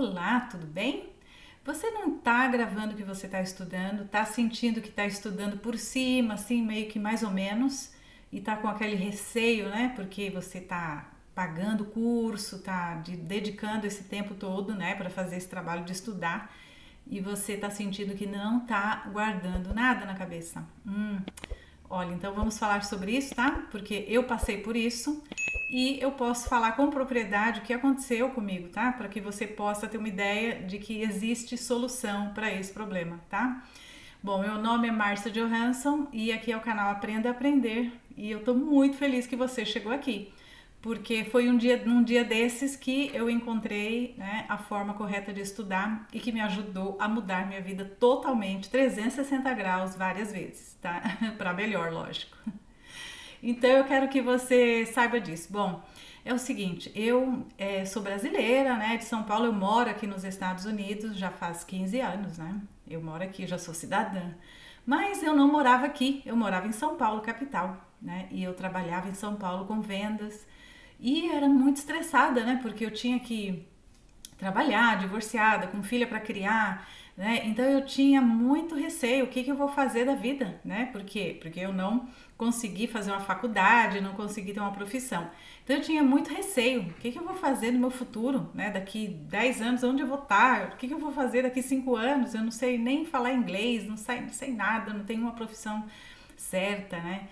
Olá, tudo bem? Você não está gravando o que você está estudando, está sentindo que está estudando por cima, assim, meio que mais ou menos, e está com aquele receio, né? Porque você está pagando o curso, está dedicando esse tempo todo, né, para fazer esse trabalho de estudar, e você está sentindo que não está guardando nada na cabeça. Olha, então vamos falar sobre isso, tá? Porque eu passei por isso e eu posso falar com propriedade o que aconteceu comigo, tá? Para que você possa ter uma ideia de que existe solução para esse problema, tá? Bom, meu nome é Márcia Johansson e aqui é o canal Aprenda a Aprender e eu tô muito feliz que você chegou aqui, porque foi num dia desses que eu encontrei, né, a forma correta de estudar e que me ajudou a mudar minha vida totalmente, 360 graus, várias vezes, tá? Para melhor, lógico. Então eu quero que você saiba disso. Bom, é o seguinte, eu sou brasileira, né, de São Paulo, eu moro aqui nos Estados Unidos já faz 15 anos, né? Eu moro aqui, já sou cidadã. Mas eu não morava aqui, eu morava em São Paulo, capital, né? E eu trabalhava em São Paulo com vendas e era muito estressada, né? Porque eu tinha que trabalhar, divorciada, com filha para criar, né? Então eu tinha muito receio, o que que eu vou fazer da vida, né? Por quê? Porque eu não consegui fazer uma faculdade, não consegui ter uma profissão. Então eu tinha muito receio, o que que eu vou fazer no meu futuro, né? Daqui 10 anos, onde eu vou estar? O que que eu vou fazer daqui 5 anos? Eu não sei nem falar inglês, não sei nada, não tenho uma profissão certa, né?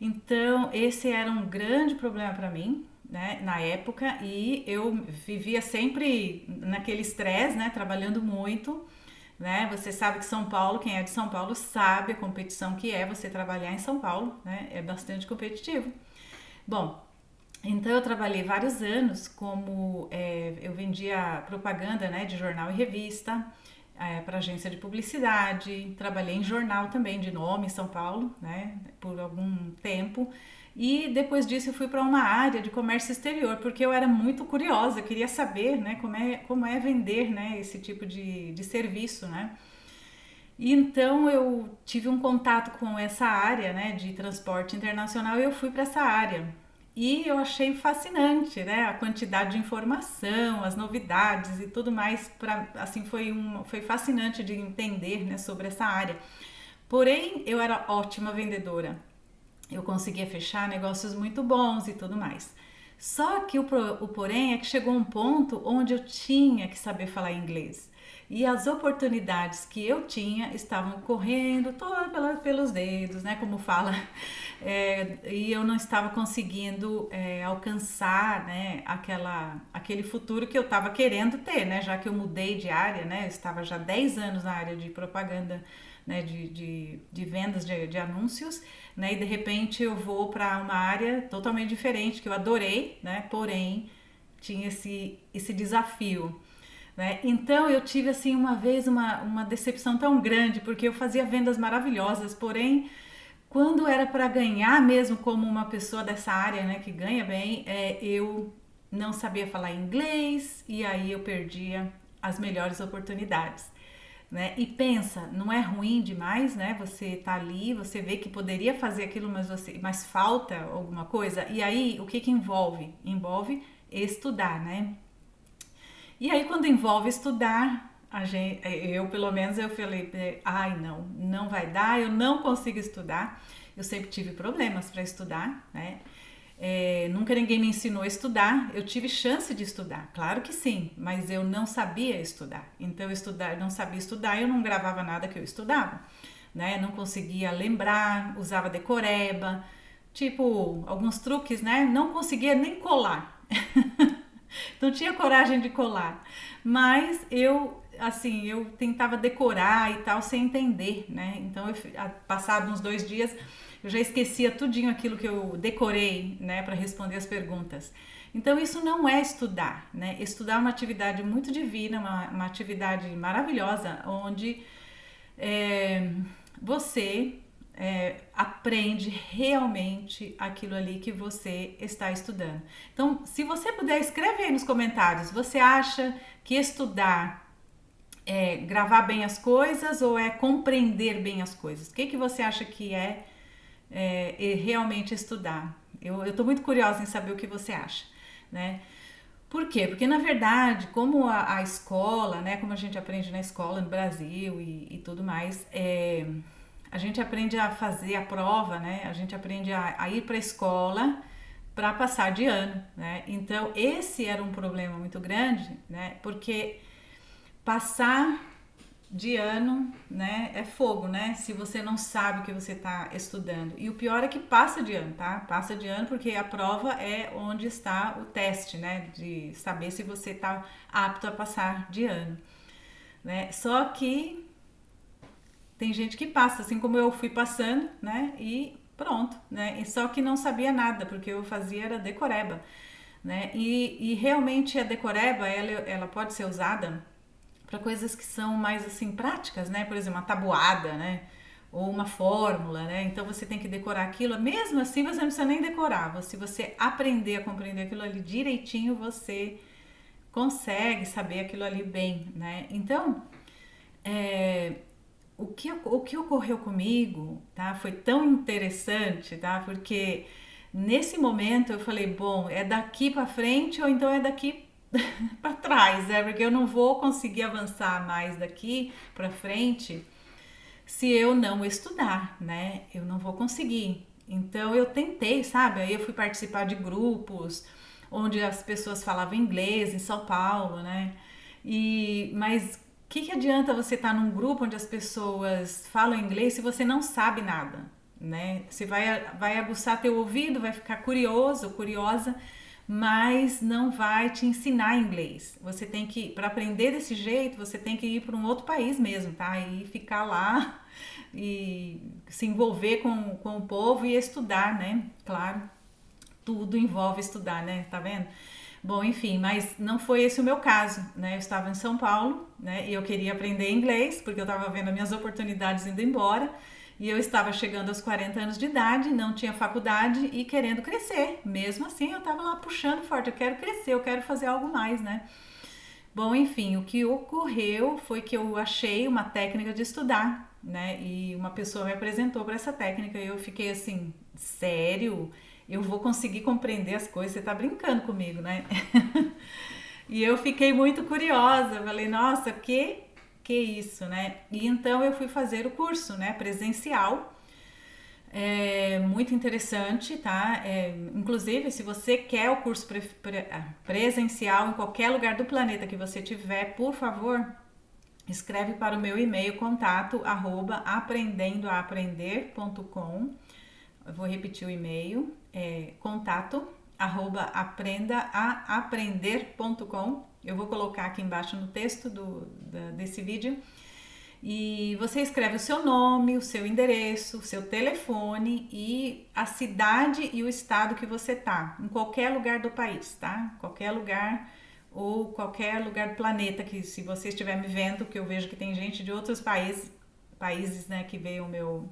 Então, esse era um grande problema para mim, né, na época, e eu vivia sempre naquele estresse, né, trabalhando muito, né? Você sabe que São Paulo, quem é de São Paulo sabe a competição que é você trabalhar em São Paulo, né? É bastante competitivo. Bom, então eu trabalhei vários anos como eu vendia propaganda, né, de jornal e revista para agência de publicidade, trabalhei em jornal também de nome em São Paulo, né, por algum tempo. E depois disso eu fui para uma área de comércio exterior, porque eu era muito curiosa, queria saber, né, como é vender, né, esse tipo de serviço, né. E então eu tive um contato com essa área, né, de transporte internacional e eu fui para essa área. E eu achei fascinante, né, a quantidade de informação, as novidades e tudo mais, assim foi fascinante de entender, né, sobre essa área. Porém, eu era ótima vendedora. Eu conseguia fechar negócios muito bons e tudo mais. Só que o porém é que chegou um ponto onde eu tinha que saber falar inglês. E as oportunidades que eu tinha estavam correndo pelos dedos, né? Como fala. E eu não estava conseguindo alcançar, né, aquele futuro que eu estava querendo ter, né? Já que eu mudei de área, né? Eu estava já 10 anos na área de propaganda, né, de vendas de anúncios, né, e de repente eu vou para uma área totalmente diferente, que eu adorei, né, porém tinha esse desafio. Né? Então eu tive assim uma vez uma decepção tão grande, porque eu fazia vendas maravilhosas, porém quando era para ganhar mesmo como uma pessoa dessa área, né, que ganha bem, eu não sabia falar inglês e aí eu perdia as melhores oportunidades. Né? E pensa, não é ruim demais, né? Você tá ali, você vê que poderia fazer aquilo, mas falta alguma coisa. E aí, o que que envolve? Envolve estudar, né? E aí, quando envolve estudar, eu pelo menos eu falei, ai não vai dar, eu não consigo estudar. Eu sempre tive problemas para estudar, né? Nunca ninguém me ensinou a estudar. Eu tive chance de estudar, claro que sim, mas eu não sabia estudar. Então não sabia estudar, eu não gravava nada que eu estudava, né? Não conseguia lembrar, usava decoreba, tipo alguns truques, né? Não conseguia nem colar. Não tinha coragem de colar, mas eu tentava decorar e tal sem entender, né? Então, passado uns 2 dias, eu já esquecia tudinho aquilo que eu decorei, né, para responder as perguntas. Então, isso não é estudar, né? Estudar é uma atividade muito divina, uma atividade maravilhosa, onde é, você aprende realmente aquilo ali que você está estudando. Então, se você puder, escreve aí nos comentários. Você acha que estudar é gravar bem as coisas ou é compreender bem as coisas? O que que você acha que realmente estudar? Eu estou muito curiosa em saber o que você acha, né? Por quê? Porque na verdade, como a escola, né, como a gente aprende na escola no Brasil e tudo mais, a gente aprende a fazer a prova, né? A gente aprende a ir para a escola para passar de ano, né? Então esse era um problema muito grande, né? Porque passar de ano, né, é fogo, né? Se você não sabe o que você está estudando. E o pior é que passa de ano, tá? Passa de ano porque a prova é onde está o teste, né? De saber se você está apto a passar de ano, né? Só que tem gente que passa, assim como eu fui passando, né? E pronto, né? E só que não sabia nada, porque eu fazia era decoreba, né? E realmente a decoreba, ela pode ser usada para coisas que são mais assim práticas, né? Por exemplo, uma tabuada, né? Ou uma fórmula, né? Então você tem que decorar aquilo. Mesmo assim, você não precisa nem decorar. Se você aprender a compreender aquilo ali direitinho, você consegue saber aquilo ali bem, né? Então, é, o que ocorreu comigo, tá? Foi tão interessante, tá? Porque nesse momento eu falei, bom, é daqui para frente ou então é daqui para trás, né? Porque eu não vou conseguir avançar mais daqui para frente se eu não estudar, né? Eu não vou conseguir. Então eu tentei, sabe? Aí eu fui participar de grupos onde as pessoas falavam inglês em São Paulo, né? Mas que adianta você estar num grupo onde as pessoas falam inglês se você não sabe nada, né? Você vai aguçar teu ouvido, vai ficar curioso, curiosa, mas não vai te ensinar inglês. Você tem que, para aprender desse jeito, você tem que ir para um outro país mesmo, tá? E ficar lá e se envolver com o povo e estudar, né? Claro, tudo envolve estudar, né? Tá vendo? Bom, enfim, mas não foi esse o meu caso, né? Eu estava em São Paulo, né? E eu queria aprender inglês, porque eu estava vendo as minhas oportunidades indo embora. E eu estava chegando aos 40 anos de idade, não tinha faculdade e querendo crescer. Mesmo assim, eu estava lá puxando forte. Eu quero crescer, eu quero fazer algo mais, né? Bom, enfim, o que ocorreu foi que eu achei uma técnica de estudar, né? E uma pessoa me apresentou para essa técnica e eu fiquei assim, sério? Eu vou conseguir compreender as coisas? Você tá brincando comigo, né? E eu fiquei muito curiosa, falei, nossa, que isso, né? E então eu fui fazer o curso, né, presencial. É muito interessante, tá? Inclusive, se você quer o curso presencial em qualquer lugar do planeta que você tiver, por favor, escreve para o meu e-mail contato @aprendendoaaprender.com. Eu vou repetir o e-mail, contato @aprendaaaprender.com. Eu vou colocar aqui embaixo no texto desse vídeo. E você escreve o seu nome, o seu endereço, o seu telefone e a cidade e o estado que você tá, em qualquer lugar do país, tá? Qualquer lugar ou qualquer lugar do planeta que, se você estiver me vendo, que eu vejo que tem gente de outros países, né, que vê o meus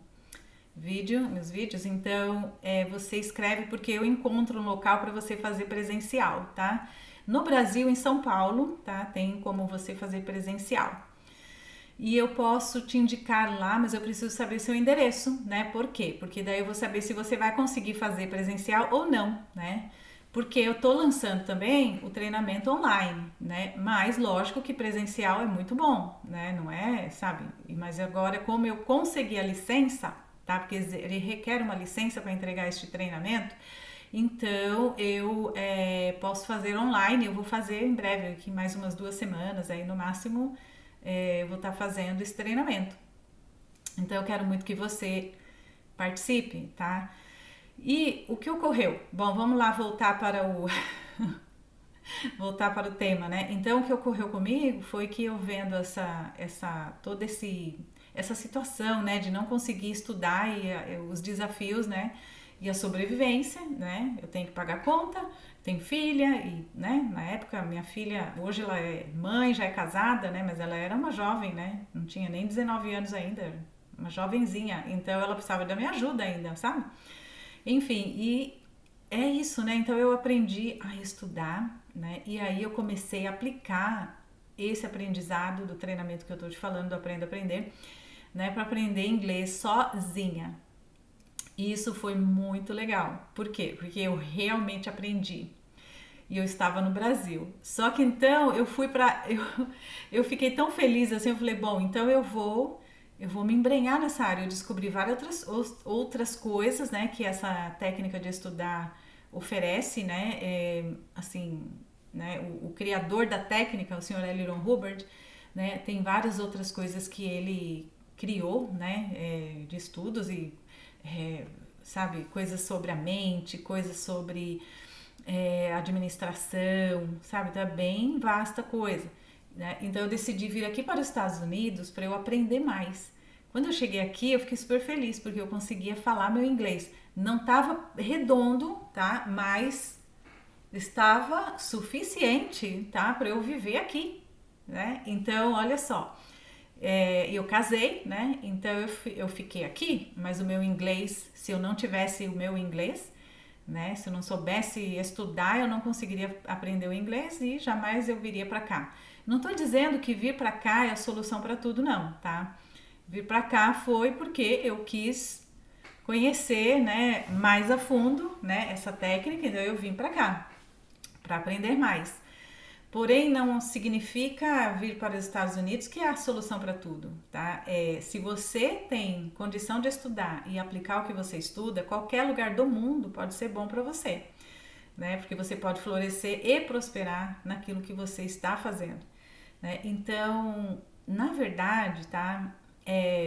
vídeos, então você escreve porque eu encontro um local para você fazer presencial, tá? No Brasil, em São Paulo, tá? Tem como você fazer presencial. E eu posso te indicar lá, mas eu preciso saber seu endereço, né? Por quê? Porque daí eu vou saber se você vai conseguir fazer presencial ou não, né? Porque eu tô lançando também o treinamento online, né? Mas lógico que presencial é muito bom, né? Não é, sabe? Mas agora, como eu consegui a licença, tá? Porque ele requer uma licença para entregar este treinamento, então eu posso fazer online. Eu vou fazer em breve, aqui mais umas 2 semanas, aí no máximo eu vou estar fazendo esse treinamento. Então eu quero muito que você participe, tá? E o que ocorreu? Bom, vamos lá voltar para o voltar para o tema, né? Então o que ocorreu comigo foi que eu vendo essa situação, né, de não conseguir estudar e os desafios, né, e a sobrevivência, né? Eu tenho que pagar conta, tenho filha e, né, na época minha filha, hoje ela é mãe, já é casada, né, mas ela era uma jovem, né? Não tinha nem 19 anos ainda, uma jovenzinha, então ela precisava da minha ajuda ainda, sabe? Enfim, e é isso, né? Então eu aprendi a estudar, né? E aí eu comecei a aplicar esse aprendizado do treinamento que eu tô te falando, do Aprenda a Aprender, né, para aprender inglês sozinha. E isso foi muito legal. Por quê? Porque eu realmente aprendi. e eu estava no Brasil. Só que então eu fui para eu fiquei tão feliz assim, eu falei, bom, então eu vou me embrenhar nessa área. Eu descobri várias outras coisas, né, que essa técnica de estudar oferece, né, assim, né, o criador da técnica, o senhor L. Ron Hubbard, né, tem várias outras coisas que ele criou, né, de estudos e, é, sabe, coisas sobre a mente, coisas sobre administração, sabe, então é bem vasta coisa, né? Então eu decidi vir aqui para os Estados Unidos para eu aprender mais. Quando eu cheguei aqui, eu fiquei super feliz porque eu conseguia falar meu inglês. Não estava redondo, tá? Mas estava suficiente, tá? Para eu viver aqui, né? Então, olha só, eu casei, né? Então eu fiquei aqui, mas o meu inglês, se eu não tivesse o meu inglês, né? Se eu não soubesse estudar, eu não conseguiria aprender o inglês e jamais eu viria para cá. Não estou dizendo que vir para cá é a solução para tudo, não, tá? Vir para cá foi porque eu quis conhecer, né, mais a fundo, né, essa técnica, então eu vim para cá para aprender mais. Porém, não significa vir para os Estados Unidos que é a solução para tudo, tá? Se você tem condição de estudar e aplicar o que você estuda, qualquer lugar do mundo pode ser bom para você, né? Porque você pode florescer e prosperar naquilo que você está fazendo, né? Então, na verdade, tá?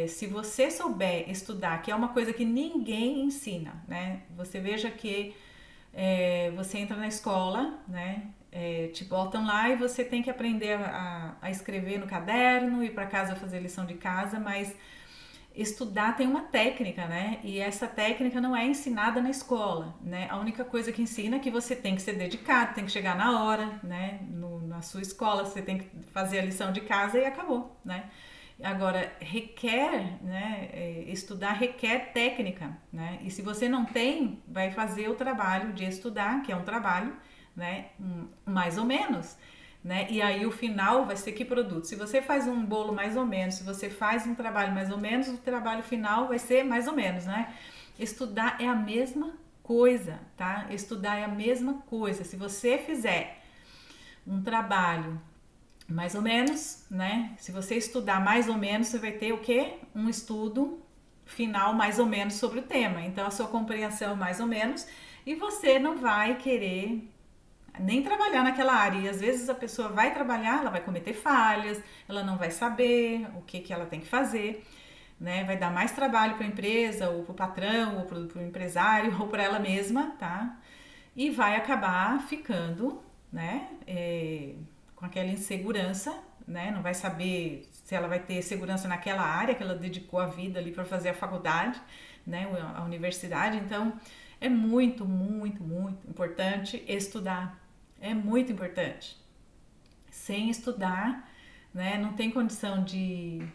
Se você souber estudar, que é uma coisa que ninguém ensina, né? Você veja que você entra na escola, né? Te botam lá e você tem que aprender a escrever no caderno, ir para casa fazer lição de casa, mas estudar tem uma técnica, né? E essa técnica não é ensinada na escola, né? A única coisa que ensina é que você tem que ser dedicado, tem que chegar na hora, né? Na sua escola você tem que fazer a lição de casa e acabou, né? Agora, requer, né, estudar requer técnica, né? E se você não tem, vai fazer o trabalho de estudar, que é um trabalho, né, mais ou menos, né? E aí o final vai ser que produto. Se você faz um bolo mais ou menos, se você faz um trabalho mais ou menos, o trabalho final vai ser mais ou menos, né? Estudar é a mesma coisa, tá? Estudar é a mesma coisa. Se você fizer um trabalho mais ou menos, né? Se você estudar mais ou menos, você vai ter o quê? Um estudo final mais ou menos sobre o tema. Então a sua compreensão mais ou menos e você não vai querer nem trabalhar naquela área. E às vezes a pessoa vai trabalhar, ela vai cometer falhas, ela não vai saber o que ela tem que fazer, né? Vai dar mais trabalho para a empresa, ou para o patrão, ou para o empresário, ou para ela mesma, tá? E vai acabar ficando, né? Com aquela insegurança, né? Não vai saber se ela vai ter segurança naquela área que ela dedicou a vida ali para fazer a faculdade, né? A universidade. Então, é muito, muito, muito importante estudar. É muito importante. Sem estudar, né? Não tem condição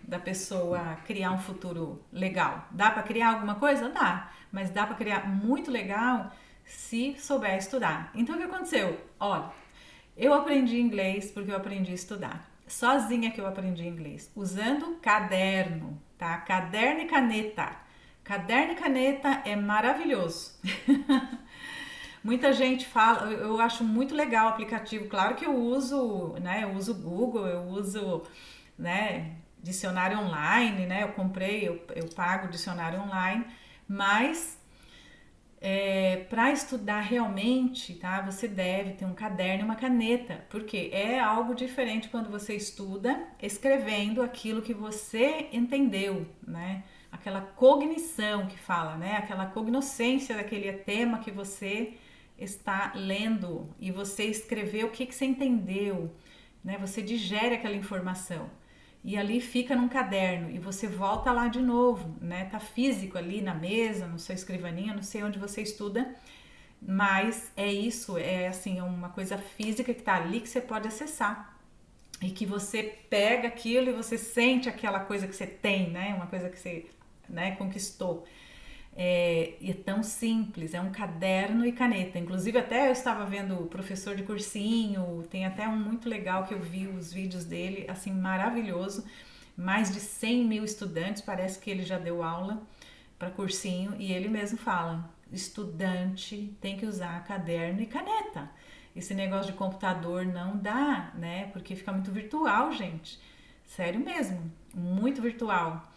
da pessoa criar um futuro legal. Dá para criar alguma coisa? Dá, mas dá para criar muito legal se souber estudar. Então, o que aconteceu? Olha, eu aprendi inglês porque eu aprendi a estudar. Sozinha que eu aprendi inglês. Usando caderno, tá? Caderno e caneta. Caderno e caneta é maravilhoso. Muita gente fala, eu acho muito legal o aplicativo. Claro que eu uso, né? Eu uso o Google, eu uso, né? Dicionário online, né? Eu pago o dicionário online, mas para estudar realmente, tá? Você deve ter um caderno e uma caneta, porque é algo diferente quando você estuda escrevendo aquilo que você entendeu, né? Aquela cognição que fala, né? Aquela cognoscência daquele tema que você está lendo e você escreveu o que você entendeu, né? Você digere aquela informação e ali fica num caderno e você volta lá de novo, né? Tá físico ali na mesa, no seu escrivaninha, não sei onde você estuda, mas é isso, é assim, uma coisa física que tá ali que você pode acessar e que você pega aquilo e você sente aquela coisa que você tem, né? Uma coisa que você, né, conquistou. E é tão simples, é um caderno e caneta. Inclusive até eu estava vendo o professor de cursinho, tem até um muito legal que eu vi os vídeos dele, assim, maravilhoso. Mais de 100 mil estudantes, parece que ele já deu aula para cursinho e ele mesmo fala, estudante tem que usar caderno e caneta. esse negócio de computador não dá, né? Porque fica muito virtual, gente. Sério mesmo, muito virtual.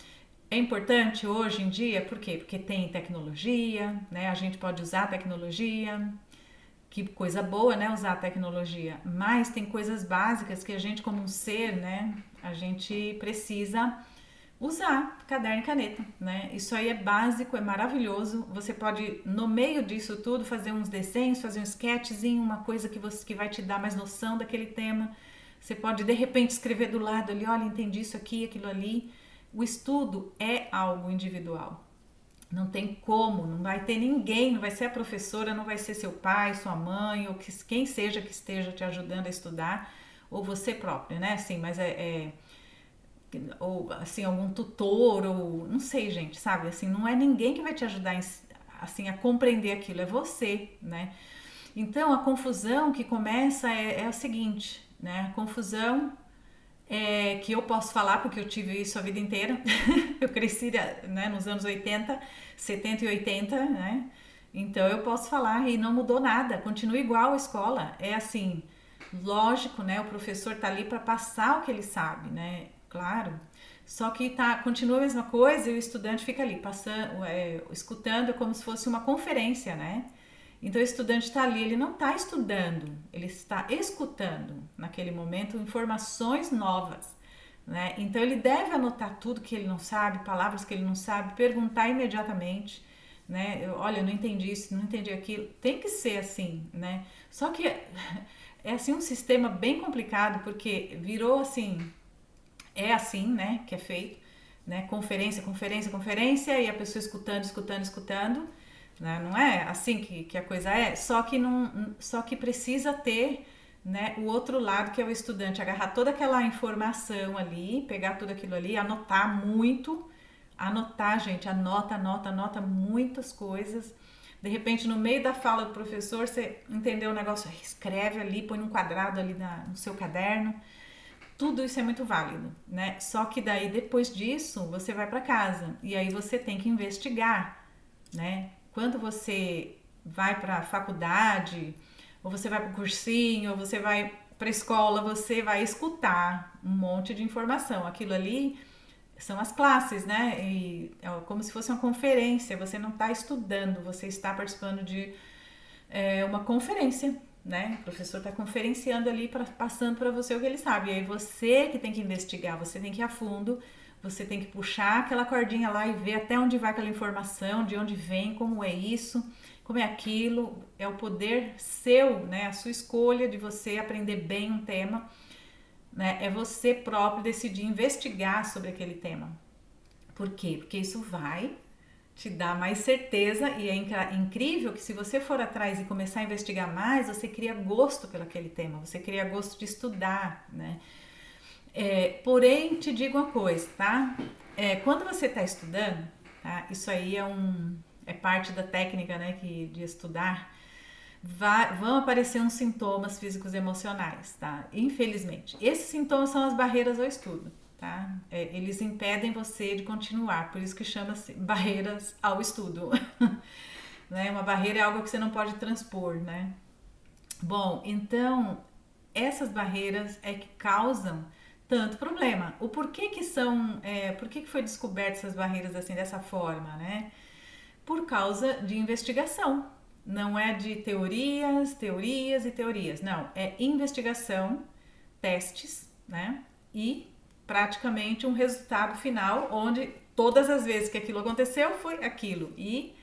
É importante hoje em dia, por quê? Porque tem tecnologia, né? A gente pode usar a tecnologia, que coisa boa, né? Usar a tecnologia, mas tem coisas básicas que a gente, como um ser, né? A gente precisa usar caderno e caneta, né? Isso aí é básico, é maravilhoso. Você pode, no meio disso tudo, fazer uns desenhos, fazer um sketchzinho, uma coisa que vai te dar mais noção daquele tema. Você pode, de repente, escrever do lado ali, olha, entendi isso aqui, aquilo ali. O estudo é algo individual. Não tem como, não vai ter ninguém, não vai ser a professora, não vai ser seu pai, sua mãe, ou quem seja que esteja te ajudando a estudar, ou você próprio, né? Assim, mas ou assim, algum tutor, ou não sei, gente, sabe? Assim, não é ninguém que vai te ajudar assim, a compreender aquilo, é você, né? Então a confusão que começa é o seguinte, né? A confusão que eu posso falar porque eu tive isso a vida inteira. Eu cresci, né, nos anos 80, 70 e 80, né? Então eu posso falar e não mudou nada, continua igual a escola. É assim, lógico, né? O professor tá ali para passar o que ele sabe, né? Claro. Só que continua a mesma coisa e o estudante fica ali passando, escutando como se fosse uma conferência, né? Então o estudante está ali, ele não está estudando, ele está escutando naquele momento informações novas, né? Então ele deve anotar tudo que ele não sabe, palavras que ele não sabe, perguntar imediatamente, né? Olha, eu não entendi isso, não entendi aquilo. Tem que ser assim, né? Só que é assim um sistema bem complicado porque virou assim, é assim, né? Que é feito, né? Conferência, conferência, conferência e a pessoa escutando, escutando, escutando. Né? Não é assim que a coisa é, só que precisa ter, né, o outro lado que é o estudante agarrar toda aquela informação ali, pegar tudo aquilo ali, anotar muito, anotar, gente, anota muitas coisas. De repente, no meio da fala do professor, você entendeu o negócio, escreve ali, põe num quadrado ali no seu caderno. Tudo isso é muito válido, né? Só que daí depois disso, você vai para casa e aí você tem que investigar, né? Quando você vai para a faculdade, ou você vai para o cursinho, ou você vai para a escola, você vai escutar um monte de informação. Aquilo ali são as classes, né? E é como se fosse uma conferência. Você não está estudando, você está participando de uma conferência, né? O professor está conferenciando ali, passando para você o que ele sabe. E aí você que tem que investigar, você tem que ir a fundo. Você tem que puxar aquela cordinha lá e ver até onde vai aquela informação, de onde vem, como é isso, como é aquilo. É o poder seu, né? A sua escolha de você aprender bem um tema, né? É você próprio decidir investigar sobre aquele tema. Por quê? Porque isso vai te dar mais certeza e é incrível que se você for atrás e começar a investigar mais, você cria gosto pelo aquele tema, você cria gosto de estudar, né? Porém, te digo uma coisa, tá? Quando você está estudando, tá? Isso aí é parte da técnica, né, de estudar. Vão aparecer uns sintomas físicos e emocionais, tá? Infelizmente. Esses sintomas são as barreiras ao estudo, tá? Eles impedem você de continuar, por isso que chama-se barreiras ao estudo. Né? Uma barreira é algo que você não pode transpor, né? Bom, então, essas barreiras é que causam tanto problema. O porquê que por que foi descoberto essas barreiras assim dessa forma, né? Por causa de investigação. Não é de teorias e teorias. Não, é investigação, testes, né? E praticamente um resultado final onde todas as vezes que aquilo aconteceu foi aquilo. E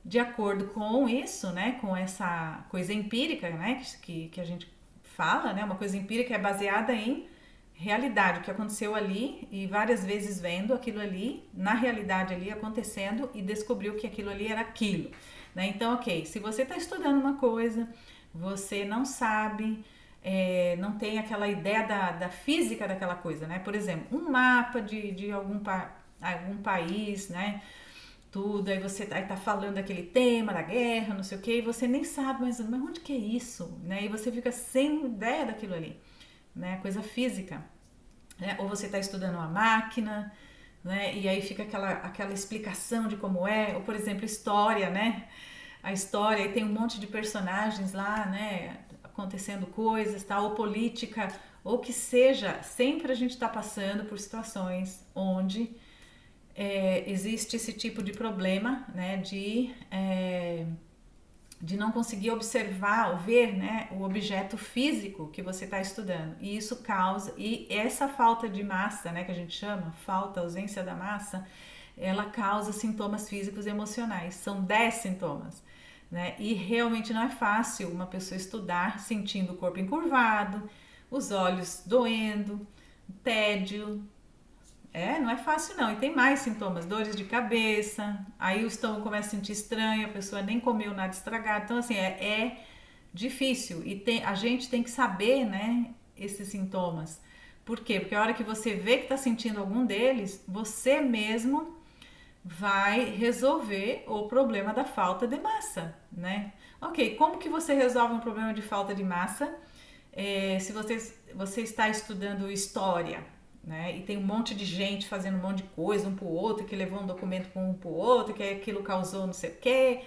de acordo com isso, né, com essa coisa empírica, né, que a gente fala, né, uma coisa empírica é baseada em realidade, o que aconteceu ali e várias vezes vendo aquilo ali, na realidade ali acontecendo e descobriu que aquilo ali era aquilo, né? Então, ok, se você está estudando uma coisa, você não sabe, não tem aquela ideia da física daquela coisa, né? Por exemplo, um mapa de algum país, né? Tudo, aí você tá falando daquele tema da guerra, não sei o que, e você nem sabe, mas onde que é isso, né? E você fica sem ideia daquilo ali, né? Coisa física, né? Ou você está estudando uma máquina, né? E aí fica aquela explicação de como é, ou por exemplo, história, né? A história, e tem um monte de personagens lá, né? acontecendo coisas, tá? Ou política, ou que seja, sempre a gente está passando por situações onde existe esse tipo de problema, né? De não conseguir observar ou ver, né, o objeto físico que você está estudando. E isso causa, e essa falta de massa, né, que a gente chama, falta, ausência da massa, ela causa sintomas físicos e emocionais. São 10 sintomas. Né? E realmente não é fácil uma pessoa estudar sentindo o corpo encurvado, os olhos doendo, tédio. Não é fácil não. E tem mais sintomas, dores de cabeça, aí o estômago começa a sentir estranho, a pessoa nem comeu nada estragado. Então, assim, é difícil. E a gente tem que saber, né, esses sintomas. Por quê? Porque a hora que você vê que está sentindo algum deles, você mesmo vai resolver o problema da falta de massa, né? Ok, como que você resolve um problema de falta de massa? Se você está estudando história, né? E tem um monte de gente fazendo um monte de coisa um pro outro, que levou um documento com um pro outro, que aquilo causou não sei o quê.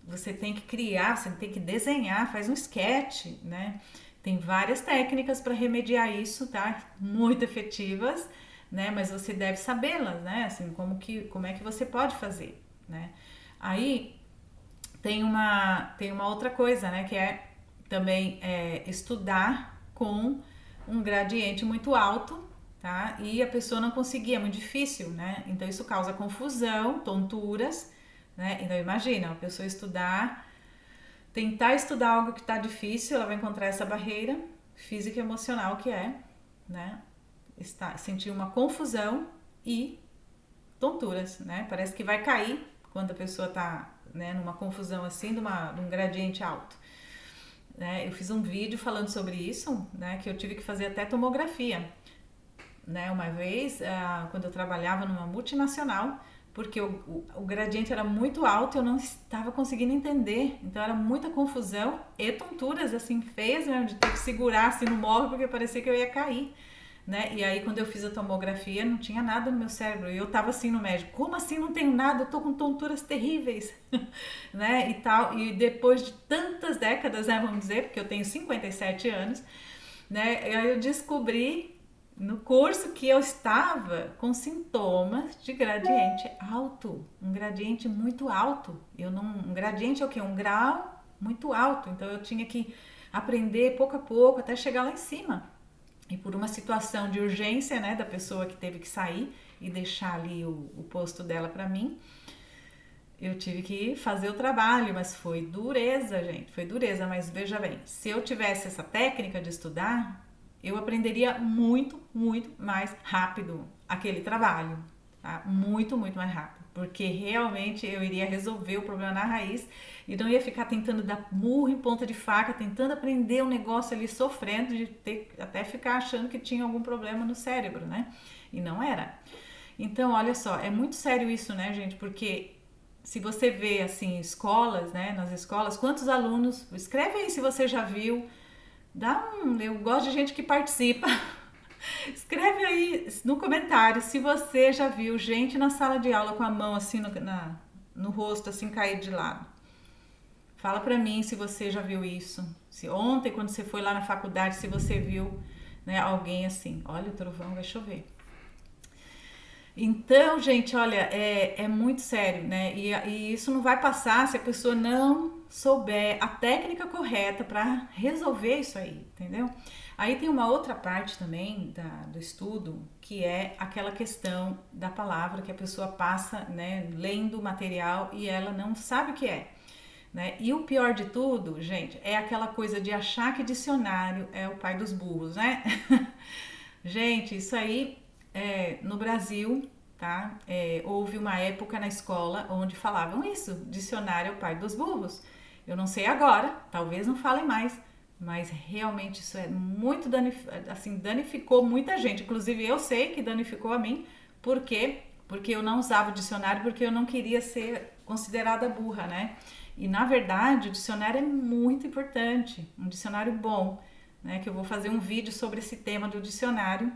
Você tem que criar, você tem que desenhar, faz um sketch, né? Tem várias técnicas para remediar isso, tá? Muito efetivas, né? Mas você deve sabê-las, né? Assim, como é que você pode fazer, né? Aí tem uma outra coisa, né? Que é também estudar com um gradiente muito alto, tá? E a pessoa não conseguia, é muito difícil, né? Então isso causa confusão, tonturas, né? Então imagina, uma pessoa tentar estudar algo que está difícil, ela vai encontrar essa barreira física e emocional que é, né? Sentir uma confusão e tonturas, né? Parece que vai cair quando a pessoa está, né, numa confusão assim, de um gradiente alto. Né? Eu fiz um vídeo falando sobre isso, né? Que eu tive que fazer até tomografia, né? Uma vez, quando eu trabalhava numa multinacional, porque o gradiente era muito alto e eu não estava conseguindo entender. Então era muita confusão e tonturas assim feias mesmo, de ter que segurar assim no móvel porque parecia que eu ia cair. Né? E aí quando eu fiz a tomografia não tinha nada no meu cérebro e eu tava assim no médico, como assim não tenho nada, eu tô com tonturas terríveis, né? E tal, e depois de tantas décadas, né, vamos dizer, porque eu tenho 57 anos, né? E aí eu descobri no curso que eu estava com sintomas de gradiente alto, um gradiente muito alto. Um gradiente é o quê? Um grau muito alto, então eu tinha que aprender pouco a pouco até chegar lá em cima. E por uma situação de urgência, né, da pessoa que teve que sair e deixar ali o posto dela para mim, eu tive que fazer o trabalho, mas foi dureza, gente, foi dureza. Mas veja bem, se eu tivesse essa técnica de estudar, eu aprenderia muito, muito mais rápido aquele trabalho, tá? Muito, muito mais rápido, porque realmente eu iria resolver o problema na raiz e não ia ficar tentando dar murro em ponta de faca, tentando aprender um negócio ali, sofrendo de ter até ficar achando que tinha algum problema no cérebro, né? E não era. Então, olha só, é muito sério isso, né, gente? Porque se você vê, assim, escolas, né, nas escolas, quantos alunos, escreve aí se você já viu, eu gosto de gente que participa. Escreve aí no comentário se você já viu gente na sala de aula com a mão assim no rosto, assim, caído de lado. Fala pra mim se você já viu isso. Se ontem, quando você foi lá na faculdade, se você viu, né, alguém assim. Olha, o trovão vai chover. Então, gente, olha, é muito sério, né? E isso não vai passar se a pessoa não souber a técnica correta para resolver isso aí, entendeu? Aí tem uma outra parte também do estudo, que é aquela questão da palavra que a pessoa passa, né, lendo o material e ela não sabe o que é. Né? E o pior de tudo, gente, é aquela coisa de achar que dicionário é o pai dos burros, né? Gente, isso aí no Brasil, tá? Houve uma época na escola onde falavam isso, dicionário é o pai dos burros. Eu não sei agora, talvez não falem mais, mas realmente isso é muito danificou muita gente. Inclusive eu sei que danificou a mim, por quê? Porque eu não usava o dicionário, porque eu não queria ser considerada burra, né? E na verdade o dicionário é muito importante, um dicionário bom, né? Que eu vou fazer um vídeo sobre esse tema do dicionário,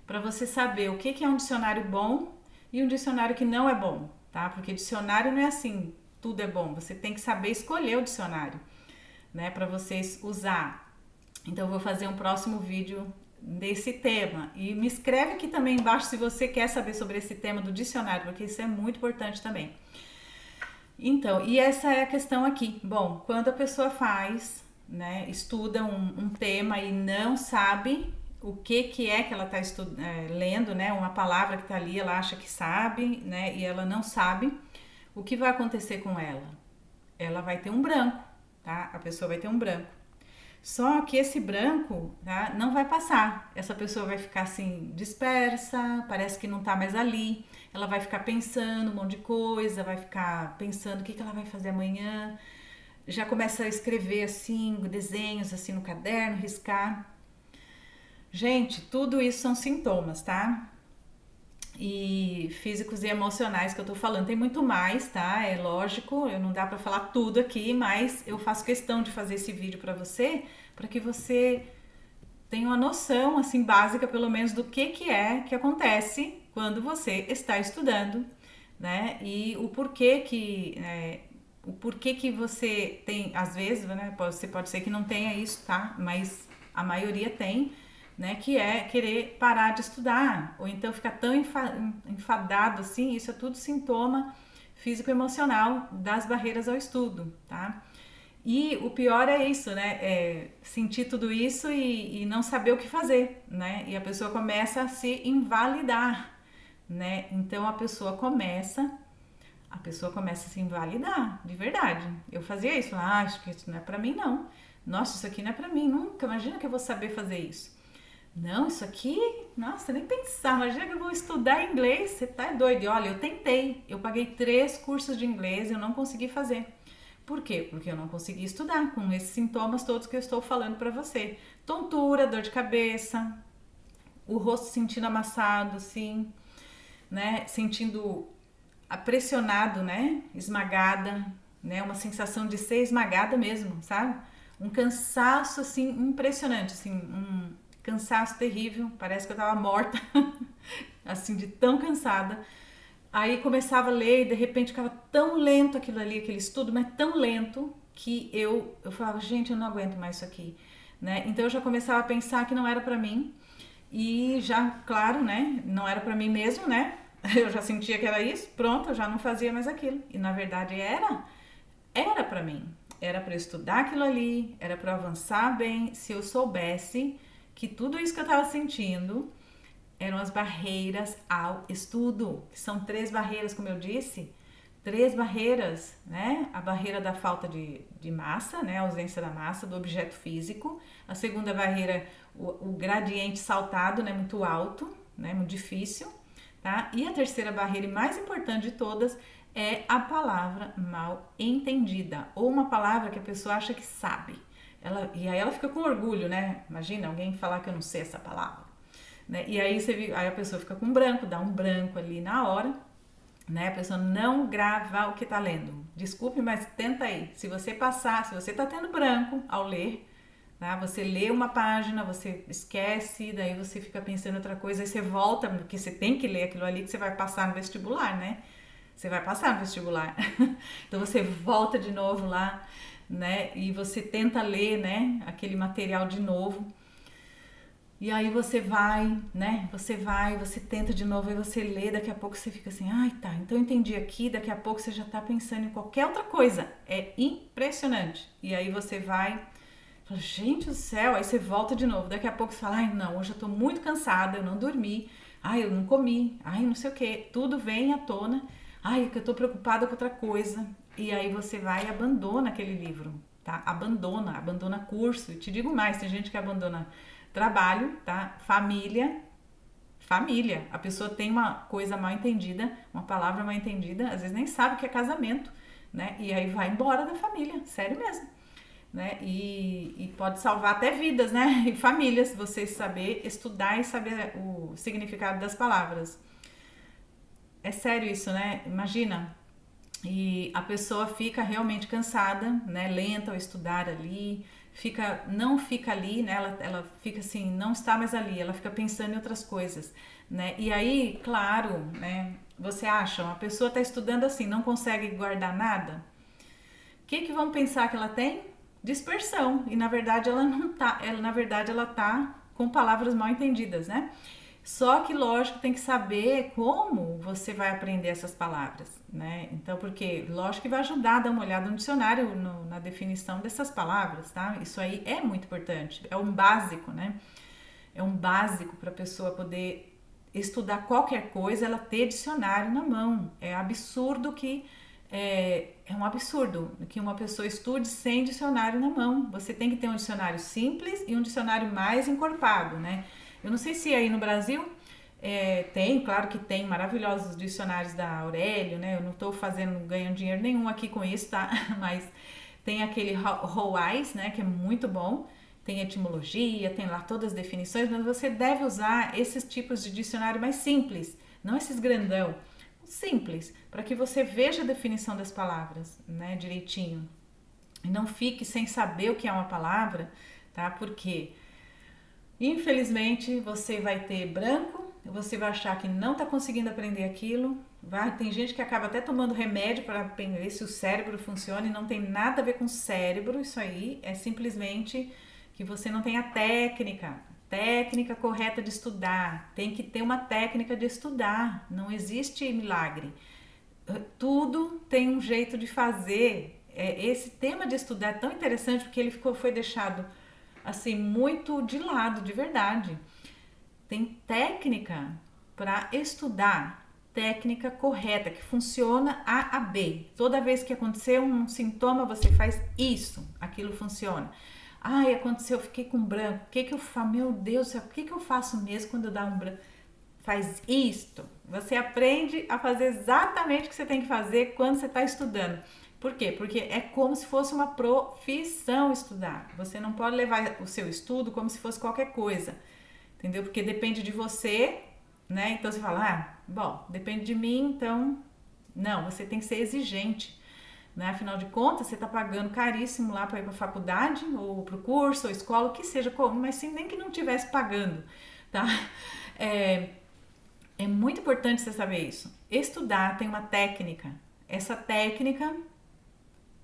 para você saber o que é um dicionário bom e um dicionário que não é bom, tá? Porque dicionário não é assim, tudo é bom, você tem que saber escolher o dicionário, né? Para vocês usar. Então eu vou fazer um próximo vídeo desse tema. E me escreve aqui também embaixo se você quer saber sobre esse tema do dicionário, porque isso é muito importante também. Então, e essa é a questão aqui. Bom, quando a pessoa faz, né, estuda um tema e não sabe o que é que ela está lendo, né, uma palavra que está ali, ela acha que sabe, né, e ela não sabe, o que vai acontecer com ela? Ela vai ter um branco, tá? A pessoa vai ter um branco. Só que esse branco, tá, não vai passar. Essa pessoa vai ficar assim dispersa, parece que não tá mais ali. Ela vai ficar pensando um monte de coisa, vai ficar pensando o que ela vai fazer amanhã. Já começa a escrever assim, desenhos assim no caderno, riscar. Gente, tudo isso são sintomas, tá? E físicos e emocionais que eu tô falando. Tem muito mais, tá? É lógico, eu não dá pra falar tudo aqui, mas eu faço questão de fazer esse vídeo pra você, para que você tenha uma noção assim básica, pelo menos, do que é que acontece quando você está estudando, né? E o porquê que você tem, às vezes, né? Você pode ser que não tenha isso, tá? Mas a maioria tem, né, que é querer parar de estudar, ou então ficar tão enfadado assim. Isso é tudo sintoma físico-emocional das barreiras ao estudo, tá? E o pior é isso, né, é sentir tudo isso e não saber o que fazer, né, e a pessoa começa a se invalidar, né, então a pessoa começa a se invalidar, de verdade. Eu fazia isso, acho que isso não é pra mim não, nossa, isso aqui não é pra mim, nunca, imagina que eu vou saber fazer isso. Não, isso aqui, nossa, nem pensar, imagina que eu vou estudar inglês, você tá doido. E olha, eu tentei, eu paguei 3 cursos de inglês e eu não consegui fazer. Por quê? Porque eu não consegui estudar com esses sintomas todos que eu estou falando pra você. Tontura, dor de cabeça, o rosto sentindo amassado, assim, né? Sentindo pressionado, né? Esmagada, né? Uma sensação de ser esmagada mesmo, sabe? Um cansaço, assim, impressionante, assim, cansaço terrível, parece que eu tava morta, assim, de tão cansada. Aí começava a ler e de repente ficava tão lento aquilo ali, aquele estudo, mas tão lento que eu falava, gente, eu não aguento mais isso aqui, né? Então eu já começava a pensar que não era pra mim e já, claro, né, não era pra mim mesmo, né? Eu já sentia que era isso, pronto, eu já não fazia mais aquilo. E na verdade era pra mim. Era pra eu estudar aquilo ali, era pra eu avançar bem, se eu soubesse que tudo isso que eu estava sentindo eram as barreiras ao estudo, que são 3 barreiras, como eu disse, 3 barreiras, né? A barreira da falta de massa, né? A ausência da massa, do objeto físico. A segunda barreira, o gradiente saltado, né? Muito alto, né? Muito difícil, tá? E a terceira barreira, e mais importante de todas, é a palavra mal entendida, ou uma palavra que a pessoa acha que sabe. E aí ela fica com orgulho, né? Imagina alguém falar que eu não sei essa palavra, né? E aí, aí a pessoa fica com branco, dá um branco ali na hora, né? A pessoa não grava o que tá lendo. Desculpe, mas tenta aí. Se você passar, se você tá tendo branco ao ler, tá? Você lê uma página, você esquece, daí você fica pensando em outra coisa, aí você volta, porque você tem que ler aquilo ali que você vai passar no vestibular, né? Você vai passar no vestibular. Então você volta de novo lá, né? E você tenta ler, né, aquele material de novo. E aí você vai, né? Você tenta de novo, aí você lê, daqui a pouco você fica assim, ai, tá, então eu entendi aqui, daqui a pouco você já tá pensando em qualquer outra coisa. É impressionante. E aí você vai, fala, gente do céu, aí você volta de novo, daqui a pouco você fala, ai, não, hoje eu tô muito cansada, eu não dormi, ai, eu não comi, ai, não sei o que, tudo vem à tona, ai, que eu tô preocupada com outra coisa. E aí você vai e abandona aquele livro, tá? Abandona curso. E te digo mais, tem gente que abandona trabalho, tá? Família. A pessoa tem uma coisa mal entendida, uma palavra mal entendida, às vezes nem sabe o que é casamento, né? E aí vai embora da família, sério mesmo, né? E pode salvar até vidas, né? E famílias, você saber estudar e saber o significado das palavras. É sério isso, né? Imagina. E a pessoa fica realmente cansada, né? Lenta ao estudar ali, não fica ali, né? Ela fica assim, não está mais ali, ela fica pensando em outras coisas, né? E aí, claro, né? Você acha, uma pessoa está estudando assim, não consegue guardar nada? O que vão pensar que ela tem? dispersão. E na verdade ela não tá, na verdade ela tá com palavras mal entendidas, né? Só que, lógico, tem que saber como você vai aprender essas palavras, né? Então, porque, lógico que vai ajudar a dar uma olhada no dicionário, na definição dessas palavras, tá? Isso aí é muito importante, é um básico, né? É um básico para a pessoa poder estudar qualquer coisa, ela ter dicionário na mão. É absurdo que é um absurdo que uma pessoa estude sem dicionário na mão. Você tem que ter um dicionário simples e um dicionário mais encorpado, né? Eu não sei se aí no Brasil tem, claro que tem maravilhosos dicionários da Aurélio, né? Eu não estou ganhando dinheiro nenhum aqui com isso, tá? Mas tem aquele Roais, né? Que é muito bom. Tem etimologia, tem lá todas as definições, mas você deve usar esses tipos de dicionário mais simples, não esses grandão. Simples, para que você veja a definição das palavras, né, direitinho. E não fique sem saber o que é uma palavra, tá? Porque infelizmente você vai ter branco, você vai achar que não está conseguindo aprender aquilo. Tem gente que acaba até tomando remédio para ver se o cérebro funciona e não tem nada a ver com o cérebro. Isso aí é simplesmente que você não tem a técnica correta de estudar. Tem que ter uma técnica de estudar. Não existe milagre. Tudo tem um jeito de fazer. Esse tema de estudar é tão interessante porque ele foi deixado assim muito de lado, de verdade. Tem técnica para estudar, técnica correta que funciona A a B. Toda vez que acontecer um sintoma, você faz isso, aquilo funciona. Ai, aconteceu, eu fiquei com branco. O que que eu faço? Meu Deus do céu, o que que eu faço mesmo quando eu dar um branco? Faz isto. Você aprende a fazer exatamente o que você tem que fazer quando você está estudando. Por quê? Porque é como se fosse uma profissão estudar. Você não pode levar o seu estudo como se fosse qualquer coisa, entendeu? Porque depende de você, né? Então você fala, bom, depende de mim, então não, você tem que ser exigente, né? Afinal de contas, você está pagando caríssimo lá para ir para a faculdade, ou para o curso, ou escola, o que seja, mas sim, nem que não estivesse pagando, tá? É muito importante você saber isso. Estudar tem uma técnica. Essa técnica,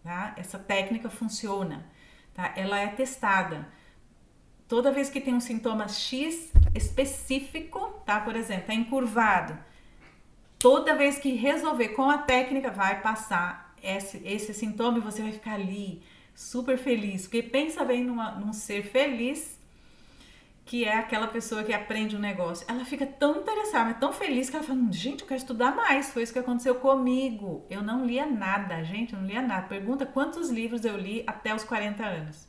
tá? Essa técnica funciona, tá? Ela é testada. Toda vez que tem um sintoma X específico, tá? Por exemplo, tá encurvado. Toda vez que resolver com a técnica, vai passar esse sintoma e você vai ficar ali super feliz. Porque pensa bem num ser feliz, que é aquela pessoa que aprende um negócio. Ela fica tão interessada, mas tão feliz que ela fala, gente, eu quero estudar mais. Foi isso que aconteceu comigo. Eu não lia nada, gente, eu não lia nada. Pergunta quantos livros eu li até os 40 anos.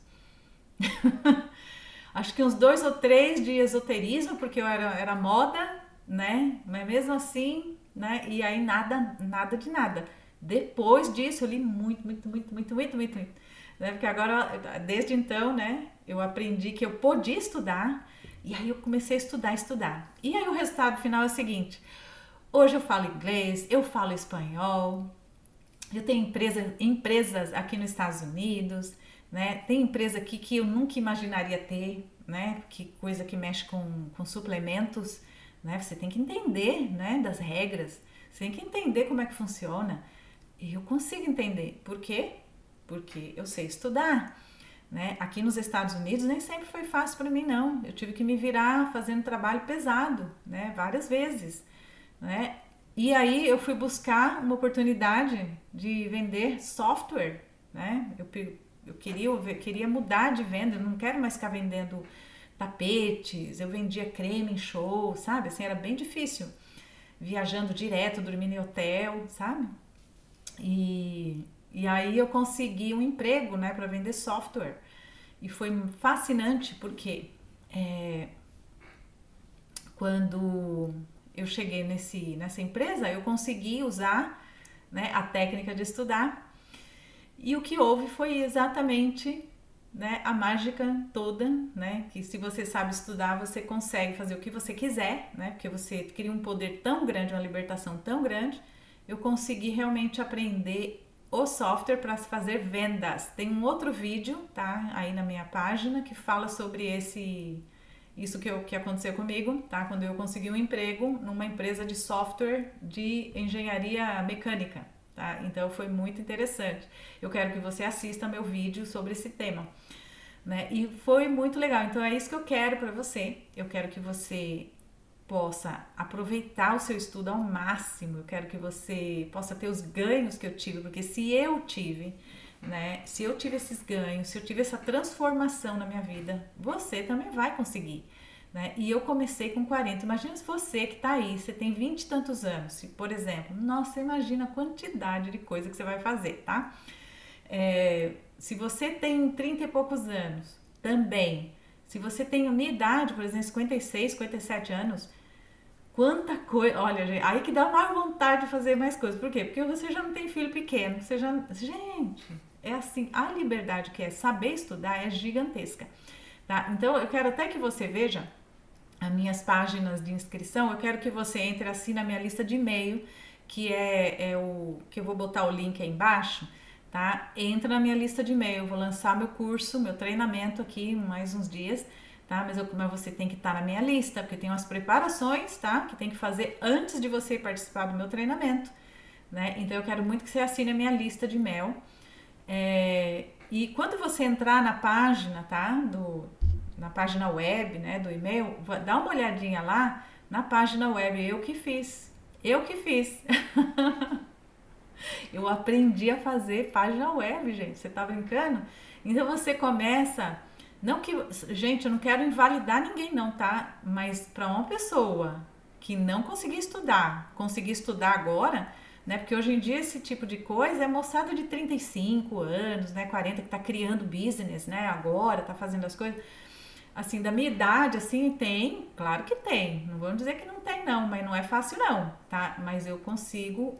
Acho que uns 2 ou 3 de esoterismo, porque eu era moda, né? Mas mesmo assim, né? E aí nada de nada. Depois disso eu li muito. Né? Porque agora, desde então, né? Eu aprendi que eu podia estudar e aí eu comecei a estudar. E aí o resultado final é o seguinte: hoje eu falo inglês, eu falo espanhol, eu tenho empresas aqui nos Estados Unidos, né? Tem empresa aqui que eu nunca imaginaria ter, né? Que coisa que mexe com suplementos, né? Você tem que entender, né? Das regras, você tem que entender como é que funciona. E eu consigo entender. Por quê? Porque eu sei estudar, né? Aqui nos Estados Unidos nem sempre foi fácil para mim, não. Eu tive que me virar fazendo trabalho pesado, né? Várias vezes, né? E aí eu fui buscar uma oportunidade de vender software, né? Eu queria mudar de venda, eu não quero mais ficar vendendo tapetes, eu vendia creme em show, sabe? Assim, era bem difícil. Viajando direto, dormindo em hotel, sabe? E aí eu consegui um emprego, né, para vender software. E foi fascinante porque quando eu cheguei nessa empresa, eu consegui usar, né, a técnica de estudar. E o que houve foi exatamente, né, a mágica toda, né, que se você sabe estudar, você consegue fazer o que você quiser, né, porque você cria um poder tão grande, uma libertação tão grande. Eu consegui realmente aprender o software para fazer vendas. Tem um outro vídeo, tá, aí na minha página que fala sobre isso que aconteceu comigo, tá? Quando eu consegui um emprego numa empresa de software de engenharia mecânica, tá? Então foi muito interessante. Eu quero que você assista meu vídeo sobre esse tema, né? E foi muito legal. Então é isso que eu quero para você. Eu quero que você possa aproveitar o seu estudo ao máximo. Eu quero que você possa ter os ganhos que eu tive, porque se eu tive, né? Se eu tive esses ganhos, se eu tive essa transformação na minha vida, você também vai conseguir, né? E eu comecei com 40. Imagina se você que tá aí, você tem 20 e tantos anos, se, por exemplo, nossa, imagina a quantidade de coisa que você vai fazer, tá? Se você tem 30 e poucos anos, também. Se você tem a minha idade, por exemplo, 56, 57 anos, quanta coisa. Olha, gente, aí que dá mais vontade de fazer mais coisas. Por quê? Porque você já não tem filho pequeno. Você já. Gente, é assim, a liberdade que é saber estudar é gigantesca. Tá? Então, eu quero até que você veja as minhas páginas de inscrição. Eu quero que você entre assim na minha lista de e-mail, que é o que eu vou botar o link aí embaixo. Tá? Entra na minha lista de e-mail, eu vou lançar meu curso, meu treinamento aqui mais uns dias, tá? Mas você tem que estar na minha lista, porque tem umas preparações, tá? Que tem que fazer antes de você participar do meu treinamento, né? Então eu quero muito que você assine a minha lista de e-mail. E quando você entrar na página, tá? Na página web, né? Do e-mail, dá uma olhadinha lá na página web, eu que fiz. Eu que fiz. Eu aprendi a fazer página web, gente. Você tá brincando? Então você começa. Não que. Gente, eu não quero invalidar ninguém, não, tá? Mas para uma pessoa que não conseguir estudar agora, né? Porque hoje em dia esse tipo de coisa é moçada de 35 anos, né? 40 que tá criando business, né? Agora, tá fazendo as coisas. Assim, da minha idade, assim, tem, claro que tem. Não vamos dizer que não tem, não, mas não é fácil, não, tá? Mas eu consigo,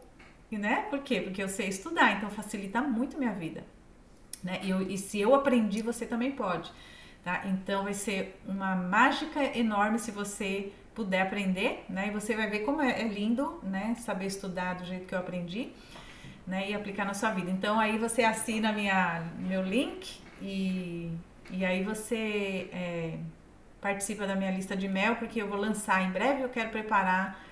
né? Por quê? Porque eu sei estudar, então facilita muito minha vida, né? E se eu aprendi, você também pode, tá? Então vai ser uma mágica enorme se você puder aprender, né? E você vai ver como é lindo, né? Saber estudar do jeito que eu aprendi, né? E aplicar na sua vida. Então aí você assina meu link e aí você participa da minha lista de e-mail, porque eu vou lançar em breve, eu quero preparar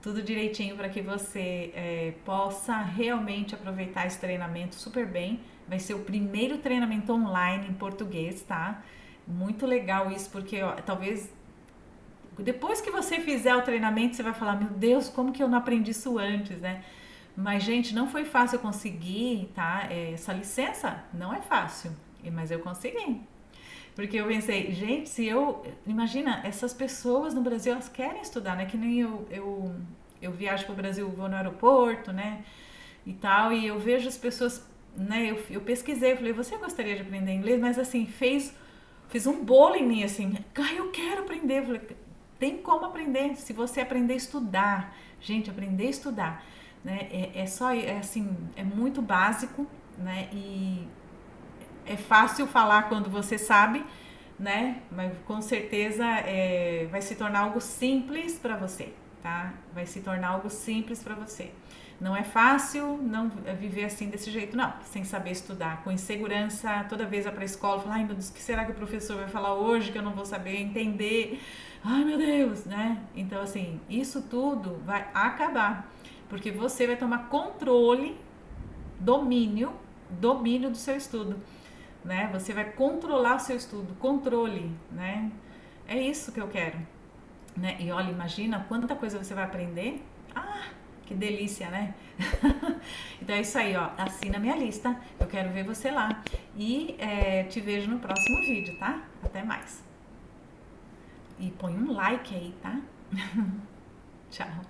tudo direitinho para que você possa realmente aproveitar esse treinamento super bem. Vai ser o primeiro treinamento online em português, tá? Muito legal isso, porque ó, talvez depois que você fizer o treinamento, você vai falar, meu Deus, como que eu não aprendi isso antes, né? Mas, gente, não foi fácil eu conseguir, tá? Essa licença não é fácil, mas eu consegui. Porque eu pensei, gente, se eu. Imagina, essas pessoas no Brasil, elas querem estudar, né? Que nem eu viajo pro Brasil, vou no aeroporto, né? E tal, e eu vejo as pessoas, né? Eu pesquisei, eu falei, você gostaria de aprender inglês? Mas assim, fiz um bolo em mim, assim, eu quero aprender. Eu falei, tem como aprender, se você aprender a estudar. Gente, aprender a estudar, né? Assim, é muito básico, né? E é fácil falar quando você sabe, né? Mas com certeza vai se tornar algo simples para você, tá? Vai se tornar algo simples para você. Não é fácil não viver assim desse jeito, não. Sem saber estudar, com insegurança, toda vez vai para a escola, falar, ai meu Deus, o que será que o professor vai falar hoje que eu não vou saber entender? Ai meu Deus, né? Então assim, isso tudo vai acabar, porque você vai tomar controle, domínio do seu estudo, né? Você vai controlar o seu estudo, controle, né? É isso que eu quero, né? E olha, imagina quanta coisa você vai aprender. Ah, que delícia, né? Então é isso aí, ó. Assina a minha lista. Eu quero ver você lá. E te vejo no próximo vídeo, tá? Até mais. E põe um like aí, tá? Tchau.